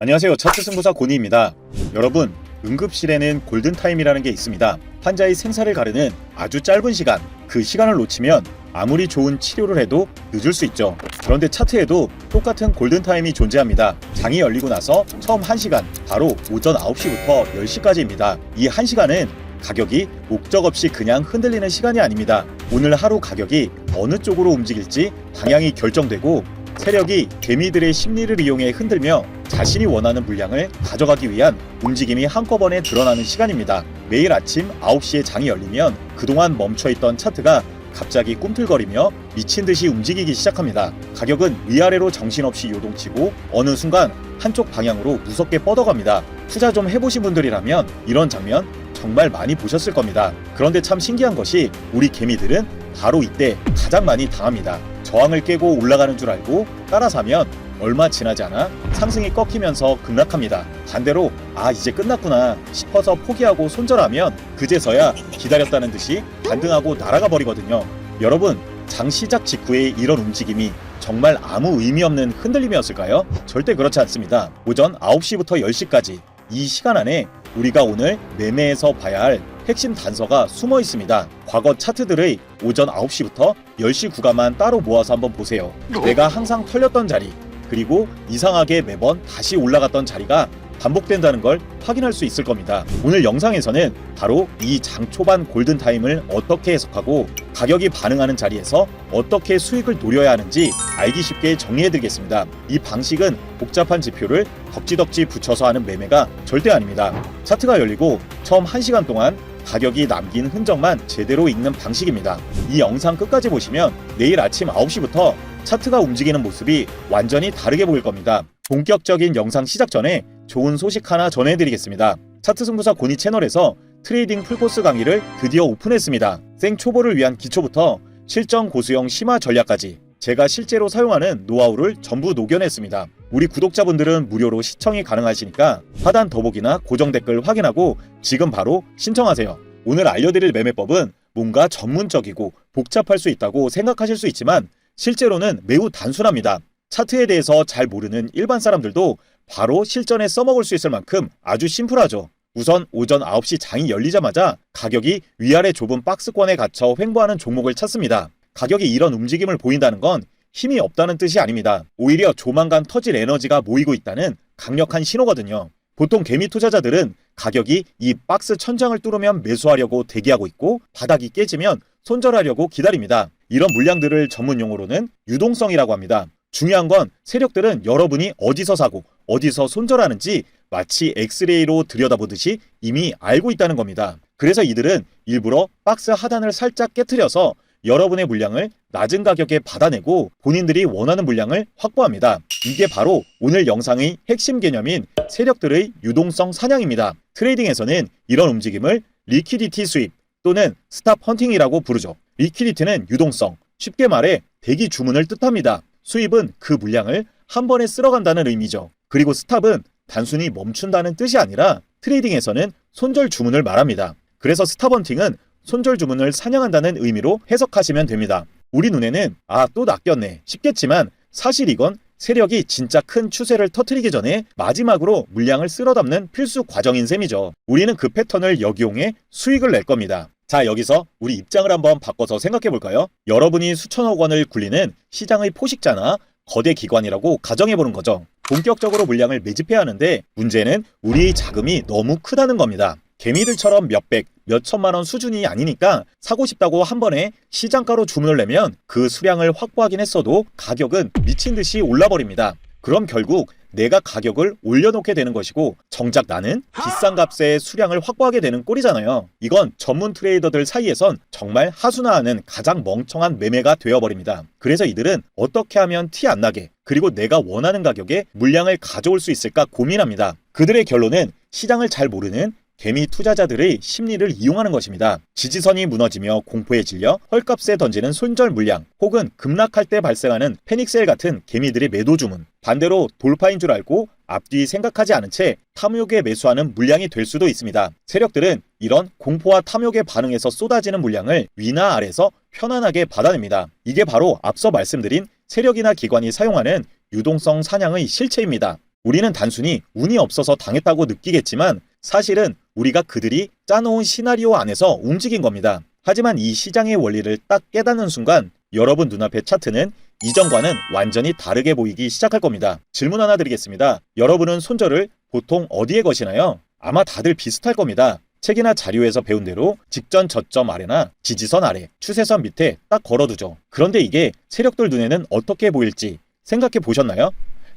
안녕하세요. 차트 승부사 고니입니다. 여러분, 응급실에는 골든타임이라는 게 있습니다. 환자의 생사를 가르는 아주 짧은 시간, 그 시간을 놓치면 아무리 좋은 치료를 해도 늦을 수 있죠. 그런데 차트에도 똑같은 골든타임이 존재합니다. 장이 열리고 나서 처음 1시간, 바로 오전 9시부터 10시까지입니다. 이 1시간은 가격이 목적 없이 그냥 흔들리는 시간이 아닙니다. 오늘 하루 가격이 어느 쪽으로 움직일지 방향이 결정되고 세력이 개미들의 심리를 이용해 흔들며 자신이 원하는 물량을 가져가기 위한 움직임이 한꺼번에 드러나는 시간입니다. 매일 아침 9시에 장이 열리면 그동안 멈춰있던 차트가 갑자기 꿈틀거리며 미친 듯이 움직이기 시작합니다. 가격은 위아래로 정신없이 요동치고 어느 순간 한쪽 방향으로 무섭게 뻗어갑니다. 투자 좀 해보신 분들이라면 이런 장면 정말 많이 보셨을 겁니다. 그런데 참 신기한 것이 우리 개미들은 바로 이때 가장 많이 당합니다. 저항을 깨고 올라가는 줄 알고 따라 사면 얼마 지나지 않아 상승이 꺾이면서 급락합니다. 반대로 이제 끝났구나 싶어서 포기하고 손절하면 그제서야 기다렸다는 듯이 반등하고 날아가 버리거든요. 여러분, 장 시작 직후에 이런 움직임이 정말 아무 의미 없는 흔들림이었을까요? 절대 그렇지 않습니다. 오전 9시부터 10시까지 이 시간 안에 우리가 오늘 매매에서 봐야 할 핵심 단서가 숨어 있습니다. 과거 차트들의 오전 9시부터 10시 구간만 따로 모아서 한번 보세요. 내가 항상 털렸던 자리, 그리고 이상하게 매번 다시 올라갔던 자리가 반복된다는 걸 확인할 수 있을 겁니다. 오늘 영상에서는 바로 이 장 초반 골든타임을 어떻게 해석하고 가격이 반응하는 자리에서 어떻게 수익을 노려야 하는지 알기 쉽게 정리해드리겠습니다. 이 방식은 복잡한 지표를 덕지덕지 붙여서 하는 매매가 절대 아닙니다. 차트가 열리고 처음 1시간 동안 가격이 남긴 흔적만 제대로 읽는 방식입니다. 이 영상 끝까지 보시면 내일 아침 9시부터 차트가 움직이는 모습이 완전히 다르게 보일 겁니다. 본격적인 영상 시작 전에 좋은 소식 하나 전해드리겠습니다. 차트 승부사 고니 채널에서 트레이딩 풀코스 강의를 드디어 오픈했습니다. 생 초보를 위한 기초부터 실전 고수형 심화 전략까지 제가 실제로 사용하는 노하우를 전부 녹여냈습니다. 우리 구독자분들은 무료로 시청이 가능하시니까 하단 더보기나 고정 댓글 확인하고 지금 바로 신청하세요. 오늘 알려드릴 매매법은 뭔가 전문적이고 복잡할 수 있다고 생각하실 수 있지만 실제로는 매우 단순합니다. 차트에 대해서 잘 모르는 일반 사람들도 바로 실전에 써먹을 수 있을 만큼 아주 심플하죠. 우선 오전 9시 장이 열리자마자 가격이 위아래 좁은 박스권에 갇혀 횡보하는 종목을 찾습니다. 가격이 이런 움직임을 보인다는 건 힘이 없다는 뜻이 아닙니다. 오히려 조만간 터질 에너지가 모이고 있다는 강력한 신호거든요. 보통 개미 투자자들은 가격이 이 박스 천장을 뚫으면 매수하려고 대기하고 있고 바닥이 깨지면 손절하려고 기다립니다. 이런 물량들을 전문 용어로는 유동성이라고 합니다. 중요한 건 세력들은 여러분이 어디서 사고 어디서 손절하는지 마치 엑스레이로 들여다보듯이 이미 알고 있다는 겁니다. 그래서 이들은 일부러 박스 하단을 살짝 깨트려서 여러분의 물량을 낮은 가격에 받아내고 본인들이 원하는 물량을 확보합니다. 이게 바로 오늘 영상의 핵심 개념인 세력들의 유동성 사냥입니다. 트레이딩에서는 이런 움직임을 리퀴디티 수입 또는 스탑 헌팅이라고 부르죠. 리퀴디티는 유동성, 쉽게 말해 대기 주문을 뜻합니다. 수입은 그 물량을 한 번에 쓸어간다는 의미죠. 그리고 스탑은 단순히 멈춘다는 뜻이 아니라 트레이딩에서는 손절 주문을 말합니다. 그래서 스탑 헌팅은 손절 주문을 사냥한다는 의미로 해석하시면 됩니다. 우리 눈에는 또 낚였네 싶겠지만 사실 이건 세력이 진짜 큰 추세를 터뜨리기 전에 마지막으로 물량을 쓸어담는 필수 과정인 셈이죠. 우리는 그 패턴을 역이용해 수익을 낼 겁니다. 자, 여기서 우리 입장을 한번 바꿔서 생각해 볼까요? 여러분이 수천억 원을 굴리는 시장의 포식자나 거대 기관이라고 가정해 보는 거죠. 본격적으로 물량을 매집해야 하는데 문제는 우리의 자금이 너무 크다는 겁니다. 개미들처럼 몇백, 몇천만 원 수준이 아니니까 사고 싶다고 한 번에 시장가로 주문을 내면 그 수량을 확보하긴 했어도 가격은 미친 듯이 올라버립니다. 그럼 결국 내가 가격을 올려놓게 되는 것이고 정작 나는 비싼 값에 수량을 확보하게 되는 꼴이잖아요. 이건 전문 트레이더들 사이에선 정말 하수나하는 가장 멍청한 매매가 되어버립니다. 그래서 이들은 어떻게 하면 티 안 나게 그리고 내가 원하는 가격에 물량을 가져올 수 있을까 고민합니다. 그들의 결론은 시장을 잘 모르는 개미 투자자들의 심리를 이용하는 것입니다. 지지선이 무너지며 공포에 질려 헐값에 던지는 손절 물량 혹은 급락할 때 발생하는 패닉셀 같은 개미들의 매도 주문, 반대로 돌파인 줄 알고 앞뒤 생각하지 않은 채 탐욕에 매수하는 물량이 될 수도 있습니다. 세력들은 이런 공포와 탐욕에 반응해서 쏟아지는 물량을 위나 아래서 편안하게 받아냅니다. 이게 바로 앞서 말씀드린 세력이나 기관이 사용하는 유동성 사냥의 실체입니다. 우리는 단순히 운이 없어서 당했다고 느끼겠지만 사실은 우리가 그들이 짜놓은 시나리오 안에서 움직인 겁니다. 하지만 이 시장의 원리를 딱 깨닫는 순간 여러분 눈앞의 차트는 이전과는 완전히 다르게 보이기 시작할 겁니다. 질문 하나 드리겠습니다. 여러분은 손절을 보통 어디에 거시나요? 아마 다들 비슷할 겁니다. 책이나 자료에서 배운 대로 직전 저점 아래나 지지선 아래, 추세선 밑에 딱 걸어두죠. 그런데 이게 세력들 눈에는 어떻게 보일지 생각해 보셨나요?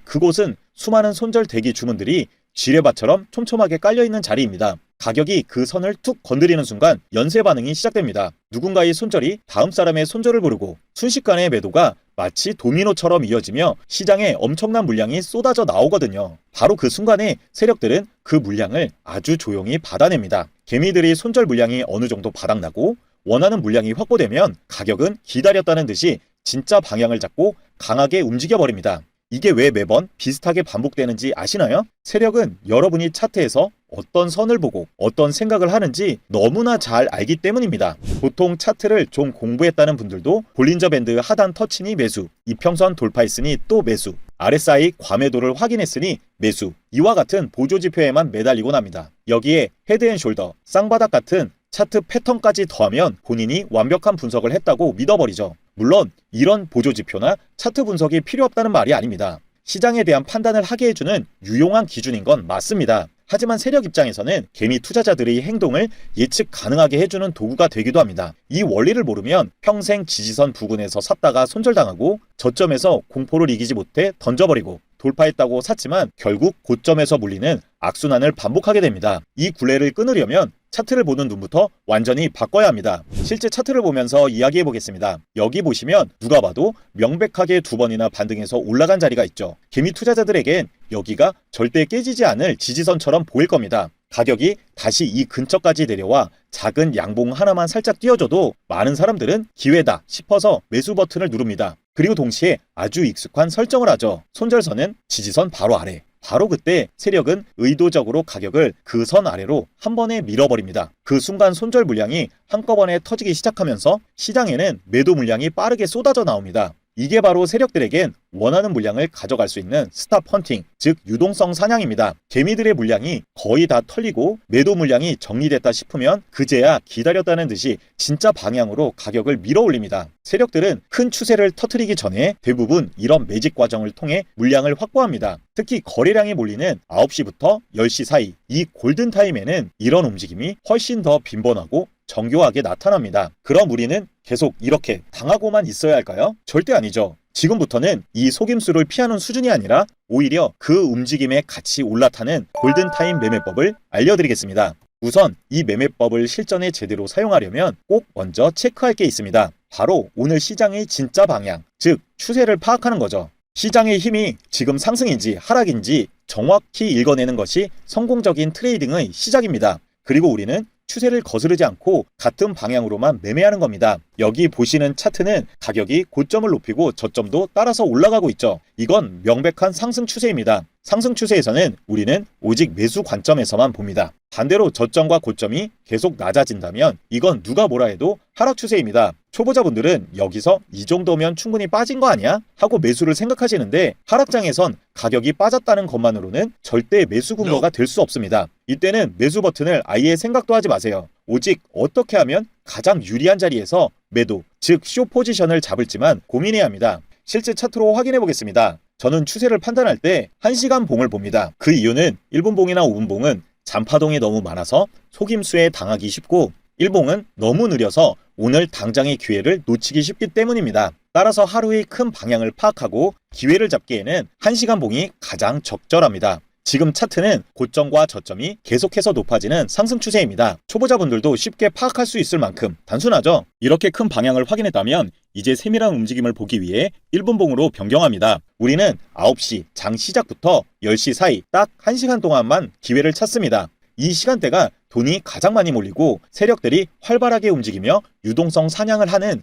그곳은 수많은 손절 대기 주문들이 지뢰밭처럼 촘촘하게 깔려있는 자리입니다. 가격이 그 선을 툭 건드리는 순간 연쇄 반응이 시작됩니다. 누군가의 손절이 다음 사람의 손절을 부르고 순식간에 매도가 마치 도미노처럼 이어지며 시장에 엄청난 물량이 쏟아져 나오거든요. 바로 그 순간에 세력들은 그 물량을 아주 조용히 받아냅니다. 개미들이 손절 물량이 어느 정도 바닥나고 원하는 물량이 확보되면 가격은 기다렸다는 듯이 진짜 방향을 잡고 강하게 움직여버립니다. 이게 왜 매번 비슷하게 반복되는지 아시나요? 세력은 여러분이 차트에서 어떤 선을 보고 어떤 생각을 하는지 너무나 잘 알기 때문입니다. 보통 차트를 좀 공부했다는 분들도 볼린저 밴드 하단 터치니 매수, 이평선 돌파했으니 또 매수, RSI 과매도를 확인했으니 매수, 이와 같은 보조지표에만 매달리곤 합니다. 여기에 헤드앤숄더, 쌍바닥 같은 차트 패턴까지 더하면 본인이 완벽한 분석을 했다고 믿어버리죠. 물론 이런 보조지표나 차트 분석이 필요 없다는 말이 아닙니다. 시장에 대한 판단을 하게 해주는 유용한 기준인 건 맞습니다. 하지만 세력 입장에서는 개미 투자자들의 행동을 예측 가능하게 해주는 도구가 되기도 합니다. 이 원리를 모르면 평생 지지선 부근에서 샀다가 손절당하고 저점에서 공포를 이기지 못해 던져버리고 돌파했다고 샀지만 결국 고점에서 물리는 악순환을 반복하게 됩니다. 이 굴레를 끊으려면 차트를 보는 눈부터 완전히 바꿔야 합니다. 실제 차트를 보면서 이야기해 보겠습니다. 여기 보시면 누가 봐도 명백하게 두 번이나 반등해서 올라간 자리가 있죠. 개미 투자자들에겐 여기가 절대 깨지지 않을 지지선처럼 보일 겁니다. 가격이 다시 이 근처까지 내려와 작은 양봉 하나만 살짝 띄워줘도 많은 사람들은 기회다 싶어서 매수 버튼을 누릅니다. 그리고 동시에 아주 익숙한 설정을 하죠. 손절선은 지지선 바로 아래. 바로 그때 세력은 의도적으로 가격을 그 선 아래로 한 번에 밀어버립니다. 그 순간 손절 물량이 한꺼번에 터지기 시작하면서 시장에는 매도 물량이 빠르게 쏟아져 나옵니다. 이게 바로 세력들에겐 원하는 물량을 가져갈 수 있는 스탑 헌팅, 즉 유동성 사냥입니다. 개미들의 물량이 거의 다 털리고 매도 물량이 정리됐다 싶으면 그제야 기다렸다는 듯이 진짜 방향으로 가격을 밀어 올립니다. 세력들은 큰 추세를 터뜨리기 전에 대부분 이런 매직 과정을 통해 물량을 확보합니다. 특히 거래량이 몰리는 9시부터 10시 사이 이 골든타임에는 이런 움직임이 훨씬 더 빈번하고 정교하게 나타납니다. 그럼 우리는 계속 이렇게 당하고만 있어야 할까요? 절대 아니죠. 지금부터는 이 속임수를 피하는 수준이 아니라 오히려 그 움직임에 같이 올라타는 골든타임 매매법을 알려드리겠습니다. 우선 이 매매법을 실전에 제대로 사용하려면 꼭 먼저 체크할 게 있습니다. 바로 오늘 시장의 진짜 방향, 즉 추세를 파악하는 거죠. 시장의 힘이 지금 상승인지 하락인지 정확히 읽어내는 것이 성공적인 트레이딩의 시작입니다. 그리고 우리는 추세를 거스르지 않고 같은 방향으로만 매매하는 겁니다. 여기 보시는 차트는 가격이 고점을 높이고 저점도 따라서 올라가고 있죠. 이건 명백한 상승 추세입니다. 상승 추세에서는 우리는 오직 매수 관점에서만 봅니다. 반대로 저점과 고점이 계속 낮아진다면 이건 누가 뭐라 해도 하락 추세입니다. 초보자분들은 여기서 이 정도면 충분히 빠진 거 아니야? 하고 매수를 생각하시는데 하락장에선 가격이 빠졌다는 것만으로는 절대 매수 근거가 될 수 없습니다. 이때는 매수 버튼을 아예 생각도 하지 마세요. 오직 어떻게 하면 가장 유리한 자리에서 매도, 즉 쇼 포지션을 잡을지만 고민해야 합니다. 실제 차트로 확인해 보겠습니다. 저는 추세를 판단할 때 1시간 봉을 봅니다. 그 이유는 1분 봉이나 5분 봉은 잔파동이 너무 많아서 속임수에 당하기 쉽고 1봉은 너무 느려서 오늘 당장의 기회를 놓치기 쉽기 때문입니다. 따라서 하루의 큰 방향을 파악하고 기회를 잡기에는 1시간 봉이 가장 적절합니다. 지금 차트는 고점과 저점이 계속해서 높아지는 상승 추세입니다. 초보자분들도 쉽게 파악할 수 있을 만큼 단순하죠. 이렇게 큰 방향을 확인했다면 이제 세밀한 움직임을 보기 위해 1분 봉으로 변경합니다. 우리는 9시 장 시작부터 10시 사이 딱 1시간 동안만 기회를 찾습니다. 이 시간대가 돈이 가장 많이 몰리고 세력들이 활발하게 움직이며 유동성 사냥을 하는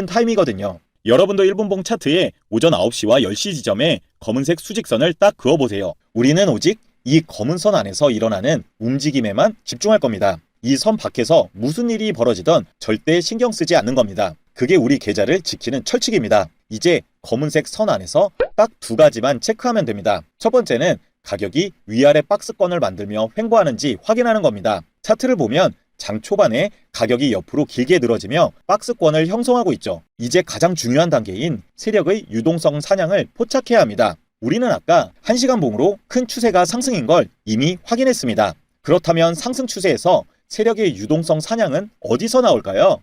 골든타임이거든요. 여러분도 1분봉 차트에 오전 9시와 10시 지점에 검은색 수직선을 딱 그어보세요. 우리는 오직 이 검은 선 안에서 일어나는 움직임에만 집중할 겁니다. 이 선 밖에서 무슨 일이 벌어지던 절대 신경 쓰지 않는 겁니다. 그게 우리 계좌를 지키는 철칙입니다. 이제 검은색 선 안에서 딱 두 가지만 체크하면 됩니다. 첫 번째는 가격이 위아래 박스권을 만들며 횡보하는지 확인하는 겁니다. 차트를 보면 장 초반에 가격이 옆으로 길게 늘어지며 박스권을 형성하고 있죠. 이제 가장 중요한 단계인 세력의 유동성 사냥을 포착해야 합니다. 우리는 아까 1시간 봉으로 큰 추세가 상승인 걸 이미 확인했습니다. 그렇다면 상승 추세에서 세력의 유동성 사냥은 어디서 나올까요?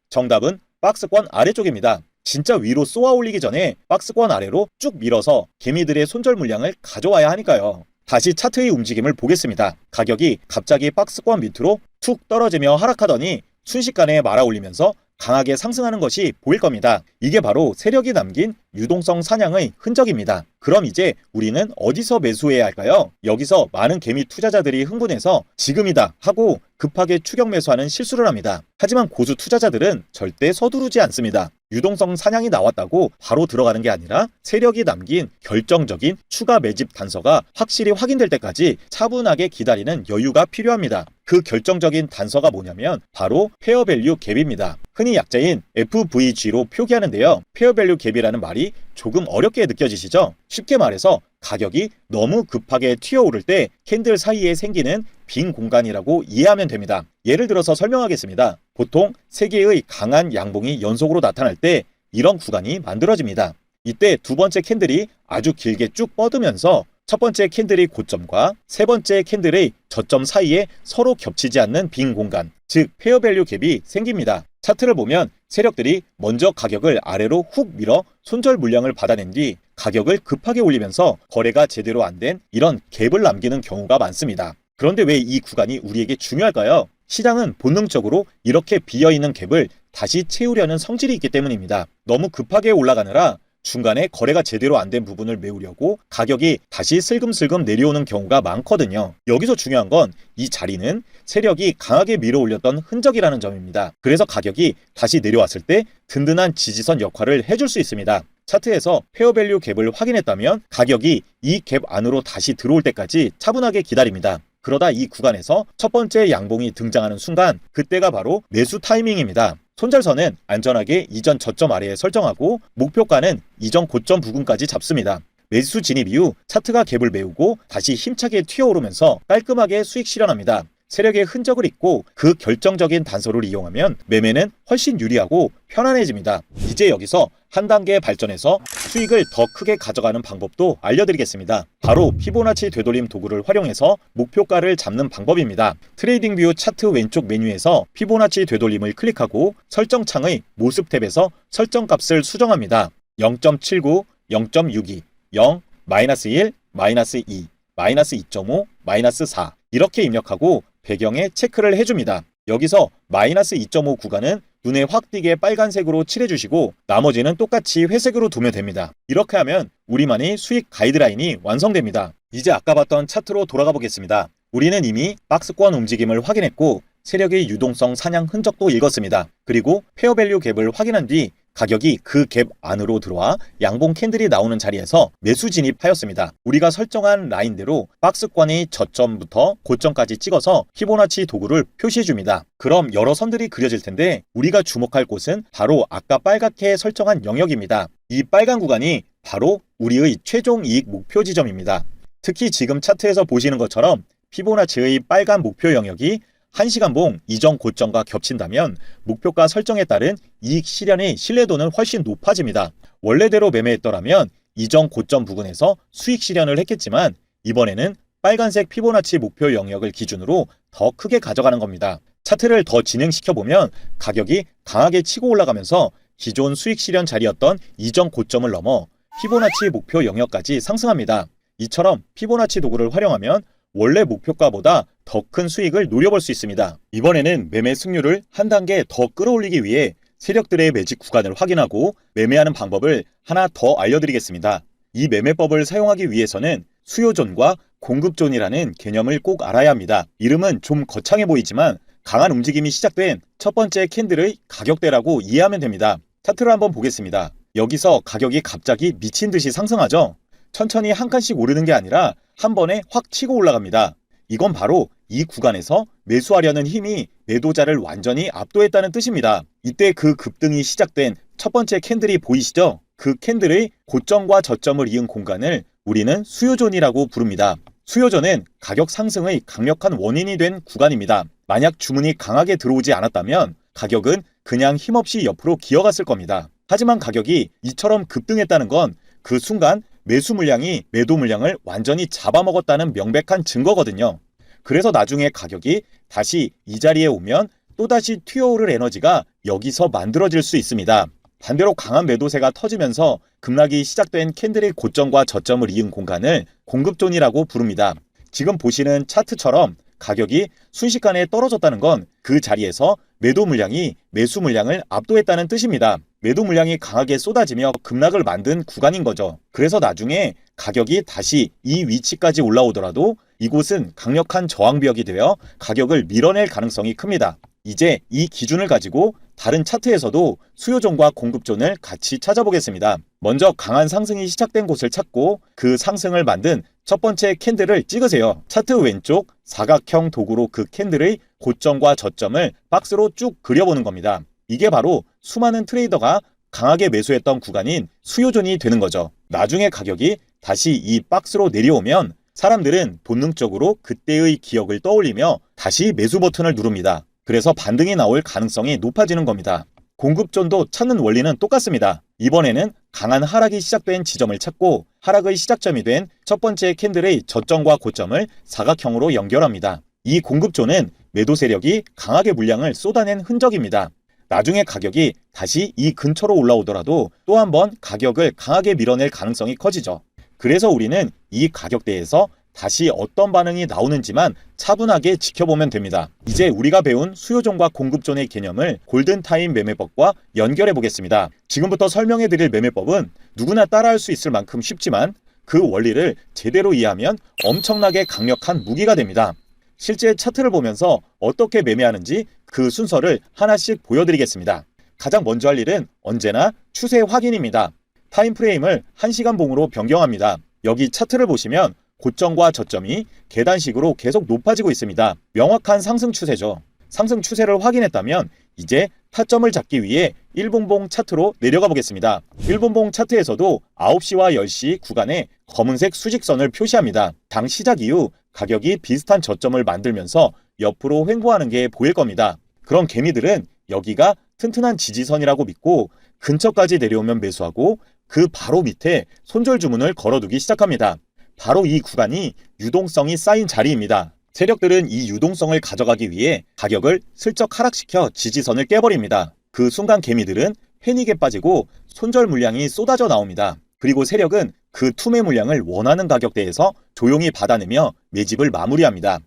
정답은 박스권 아래쪽입니다. 진짜 위로 쏘아 올리기 전에 박스권 아래로 쭉 밀어서 개미들의 손절 물량을 가져와야 하니까요. 다시 차트의 움직임을 보겠습니다. 가격이 갑자기 박스권 밑으로 툭 떨어지며 하락하더니 순식간에 말아올리면서 강하게 상승하는 것이 보일 겁니다. 이게 바로 세력이 남긴 유동성 사냥의 흔적입니다. 그럼 이제 우리는 어디서 매수해야 할까요? 여기서 많은 개미 투자자들이 흥분해서 지금이다 하고 급하게 추격 매수하는 실수를 합니다. 하지만 고수 투자자들은 절대 서두르지 않습니다. 유동성 사냥이 나왔다고 바로 들어가는 게 아니라 세력이 남긴 결정적인 추가 매집 단서가 확실히 확인될 때까지 차분하게 기다리는 여유가 필요합니다. 그 결정적인 단서가 뭐냐면 바로 페어밸류 갭입니다. 흔히 약자인 FVG로 표기하는데요. 페어밸류 갭이라는 말이 조금 어렵게 느껴지시죠? 쉽게 말해서 가격이 너무 급하게 튀어오를 때 캔들 사이에 생기는 빈 공간이라고 이해하면 됩니다. 예를 들어서 설명하겠습니다. 보통 3개의 강한 양봉이 연속으로 나타날 때 이런 구간이 만들어집니다. 이때 두 번째 캔들이 아주 길게 쭉 뻗으면서 첫 번째 캔들의 고점과 세 번째 캔들의 저점 사이에 서로 겹치지 않는 빈 공간, 즉 페어밸류 갭이 생깁니다. 차트를 보면 세력들이 먼저 가격을 아래로 훅 밀어 손절 물량을 받아낸 뒤 가격을 급하게 올리면서 거래가 제대로 안 된 이런 갭을 남기는 경우가 많습니다. 그런데 왜 이 구간이 우리에게 중요할까요? 시장은 본능적으로 이렇게 비어있는 갭을 다시 채우려는 성질이 있기 때문입니다. 너무 급하게 올라가느라 중간에 거래가 제대로 안 된 부분을 메우려고 가격이 다시 슬금슬금 내려오는 경우가 많거든요. 여기서 중요한 건 이 자리는 세력이 강하게 밀어 올렸던 흔적이라는 점입니다. 그래서 가격이 다시 내려왔을 때 든든한 지지선 역할을 해줄 수 있습니다. 차트에서 페어밸류 갭을 확인했다면 가격이 이 갭 안으로 다시 들어올 때까지 차분하게 기다립니다. 그러다 이 구간에서 첫 번째 양봉이 등장하는 순간 그때가 바로 매수 타이밍입니다. 손절선은 안전하게 이전 저점 아래에 설정하고 목표가는 이전 고점 부근까지 잡습니다. 매수 진입 이후 차트가 갭을 메우고 다시 힘차게 튀어오르면서 깔끔하게 수익 실현합니다. 세력의 흔적을 잊고 그 결정적인 단서를 이용하면 매매는 훨씬 유리하고 편안해집니다. 이제 여기서 한 단계 발전해서 수익을 더 크게 가져가는 방법도 알려드리겠습니다. 바로 피보나치 되돌림 도구를 활용해서 목표가를 잡는 방법입니다. 트레이딩뷰 차트 왼쪽 메뉴에서 피보나치 되돌림을 클릭하고 설정창의 모습 탭에서 설정값을 수정합니다. 0.79, 0.62, 0, -1, -2, -2.5, -4 이렇게 입력하고 배경에 체크를 해줍니다. 여기서 -2.5 구간은 눈에 확 띄게 빨간색으로 칠해주시고 나머지는 똑같이 회색으로 두면 됩니다. 이렇게 하면 우리만의 수익 가이드라인이 완성됩니다. 이제 아까 봤던 차트로 돌아가 보겠습니다. 우리는 이미 박스권 움직임을 확인했고 세력의 유동성 사냥 흔적도 읽었습니다. 그리고 페어밸류 갭을 확인한 뒤 가격이 그 갭 안으로 들어와 양봉 캔들이 나오는 자리에서 매수 진입하였습니다. 우리가 설정한 라인대로 박스권의 저점부터 고점까지 찍어서 피보나치 도구를 표시해줍니다. 그럼 여러 선들이 그려질 텐데 우리가 주목할 곳은 바로 아까 빨갛게 설정한 영역입니다. 이 빨간 구간이 바로 우리의 최종 이익 목표 지점입니다. 특히 지금 차트에서 보시는 것처럼 피보나치의 빨간 목표 영역이 1시간봉 이전 고점과 겹친다면 목표가 설정에 따른 이익 실현의 신뢰도는 훨씬 높아집니다. 원래대로 매매했더라면 이전 고점 부근에서 수익 실현을 했겠지만 이번에는 빨간색 피보나치 목표 영역을 기준으로 더 크게 가져가는 겁니다. 차트를 더 진행시켜보면 가격이 강하게 치고 올라가면서 기존 수익 실현 자리였던 이전 고점을 넘어 피보나치 목표 영역까지 상승합니다. 이처럼 피보나치 도구를 활용하면 원래 목표가보다 더 큰 수익을 노려볼 수 있습니다. 이번에는 매매 승률을 한 단계 더 끌어올리기 위해 세력들의 매집 구간을 확인하고 매매하는 방법을 하나 더 알려드리겠습니다. 이 매매법을 사용하기 위해서는 수요존과 공급존이라는 개념을 꼭 알아야 합니다. 이름은 좀 거창해 보이지만 강한 움직임이 시작된 첫 번째 캔들의 가격대라고 이해하면 됩니다. 차트를 한번 보겠습니다. 여기서 가격이 갑자기 미친 듯이 상승하죠. 천천히 한 칸씩 오르는 게 아니라 한 번에 확 치고 올라갑니다. 이건 바로 이 구간에서 매수하려는 힘이 매도자를 완전히 압도했다는 뜻입니다. 이때 그 급등이 시작된 첫 번째 캔들이 보이시죠? 그 캔들의 고점과 저점을 이은 공간을 우리는 수요존이라고 부릅니다. 수요존은 가격 상승의 강력한 원인이 된 구간입니다. 만약 주문이 강하게 들어오지 않았다면 가격은 그냥 힘없이 옆으로 기어갔을 겁니다. 하지만 가격이 이처럼 급등했다는 건 그 순간 매수 물량이 매도 물량을 완전히 잡아먹었다는 명백한 증거거든요. 그래서 나중에 가격이 다시 이 자리에 오면 또다시 튀어오를 에너지가 여기서 만들어질 수 있습니다. 반대로 강한 매도세가 터지면서 급락이 시작된 캔들의 고점과 저점을 이은 공간을 공급존이라고 부릅니다. 지금 보시는 차트처럼 가격이 순식간에 떨어졌다는 건 그 자리에서 매도 물량이 매수 물량을 압도했다는 뜻입니다. 매도 물량이 강하게 쏟아지며 급락을 만든 구간인 거죠. 그래서 나중에 가격이 다시 이 위치까지 올라오더라도 이곳은 강력한 저항벽이 되어 가격을 밀어낼 가능성이 큽니다. 이제 이 기준을 가지고 다른 차트에서도 수요존과 공급존을 같이 찾아보겠습니다. 먼저 강한 상승이 시작된 곳을 찾고 그 상승을 만든 첫 번째 캔들을 찍으세요. 차트 왼쪽 사각형 도구로 그 캔들의 고점과 저점을 박스로 쭉 그려보는 겁니다. 이게 바로 수많은 트레이더가 강하게 매수했던 구간인 수요존이 되는 거죠. 나중에 가격이 다시 이 박스로 내려오면 사람들은 본능적으로 그때의 기억을 떠올리며 다시 매수 버튼을 누릅니다. 그래서 반등이 나올 가능성이 높아지는 겁니다. 공급존도 찾는 원리는 똑같습니다. 이번에는 강한 하락이 시작된 지점을 찾고 하락의 시작점이 된 첫 번째 캔들의 저점과 고점을 사각형으로 연결합니다. 이 공급존은 매도 세력이 강하게 물량을 쏟아낸 흔적입니다. 나중에 가격이 다시 이 근처로 올라오더라도 또 한 번 가격을 강하게 밀어낼 가능성이 커지죠. 그래서 우리는 이 가격대에서 다시 어떤 반응이 나오는지만 차분하게 지켜보면 됩니다. 이제 우리가 배운 수요존과 공급존의 개념을 골든타임 매매법과 연결해 보겠습니다. 지금부터 설명해 드릴 매매법은 누구나 따라할 수 있을 만큼 쉽지만 그 원리를 제대로 이해하면 엄청나게 강력한 무기가 됩니다. 실제 차트를 보면서 어떻게 매매하는지 그 순서를 하나씩 보여드리겠습니다. 가장 먼저 할 일은 언제나 추세 확인입니다. 타임프레임을 1시간 봉으로 변경합니다. 여기 차트를 보시면 고점과 저점이 계단식으로 계속 높아지고 있습니다. 명확한 상승 추세죠. 상승 추세를 확인했다면 이제 타점을 잡기 위해 1분봉 차트로 내려가 보겠습니다. 1분봉 차트에서도 9시와 10시 구간에 검은색 수직선을 표시합니다. 당 시작 이후 가격이 비슷한 저점을 만들면서 옆으로 횡보하는 게 보일 겁니다. 그럼 개미들은 여기가 튼튼한 지지선이라고 믿고 근처까지 내려오면 매수하고 그 바로 밑에 손절 주문을 걸어두기 시작합니다. 바로 이 구간이 유동성이 쌓인 자리입니다. 세력들은 이 유동성을 가져가기 위해 가격을 슬쩍 하락시켜 지지선을 깨버립니다. 그 순간 개미들은 패닉에 빠지고 손절 물량이 쏟아져 나옵니다. 그리고 세력은 그 투매 물량을 원하는 가격대에서 조용히 받아내며 매집을 마무리합니다.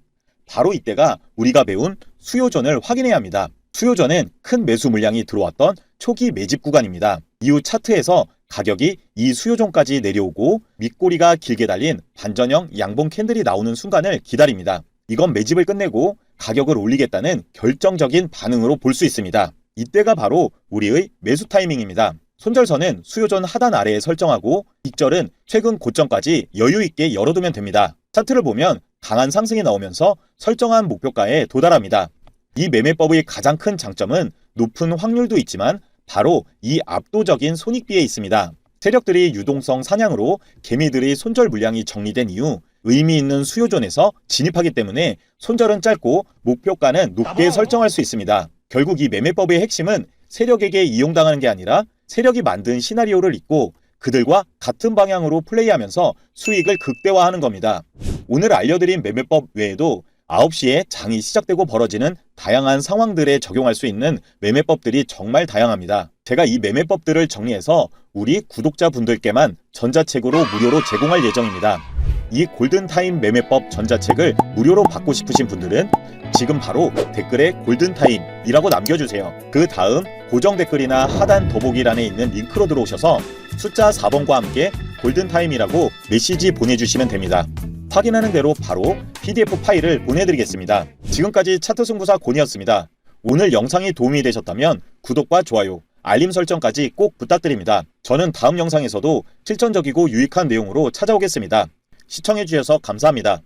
바로 이때가 우리가 배운 수요존을 확인해야 합니다. 수요존은 큰 매수 물량이 들어왔던 초기 매집 구간입니다. 이후 차트에서 가격이 이 수요존까지 내려오고 밑꼬리가 길게 달린 반전형 양봉 캔들이 나오는 순간을 기다립니다. 이건 매집을 끝내고 가격을 올리겠다는 결정적인 반응으로 볼 수 있습니다. 이때가 바로 우리의 매수 타이밍입니다. 손절선은 수요존 하단 아래에 설정하고 익절은 최근 고점까지 여유 있게 열어두면 됩니다. 차트를 보면 강한 상승이 나오면서 설정한 목표가에 도달합니다. 이 매매법의 가장 큰 장점은 높은 확률도 있지만 바로 이 압도적인 손익비에 있습니다. 세력들이 유동성 사냥으로 개미들의 손절 물량이 정리된 이후 의미 있는 수요존에서 진입하기 때문에 손절은 짧고 목표가는 높게 설정할 수 있습니다. 결국 이 매매법의 핵심은 세력에게 이용당하는 게 아니라 세력이 만든 시나리오를 읽고 그들과 같은 방향으로 플레이하면서 수익을 극대화하는 겁니다. 오늘 알려드린 매매법 외에도 9시에 장이 시작되고 벌어지는 다양한 상황들에 적용할 수 있는 매매법들이 정말 다양합니다. 제가 이 매매법들을 정리해서 우리 구독자분들께만 전자책으로 무료로 제공할 예정입니다. 이 골든타임 매매법 전자책을 무료로 받고 싶으신 분들은 지금 바로 댓글에 골든타임이라고 남겨주세요. 그 다음 고정 댓글이나 하단 더보기란에 있는 링크로 들어오셔서 숫자 4번과 함께 골든타임이라고 메시지 보내주시면 됩니다. 확인하는 대로 바로 PDF 파일을 보내드리겠습니다. 지금까지 차트승부사 곤이었습니다. 오늘 영상이 도움이 되셨다면 구독과 좋아요, 알림 설정까지 꼭 부탁드립니다. 저는 다음 영상에서도 실전적이고 유익한 내용으로 찾아오겠습니다. 시청해주셔서 감사합니다.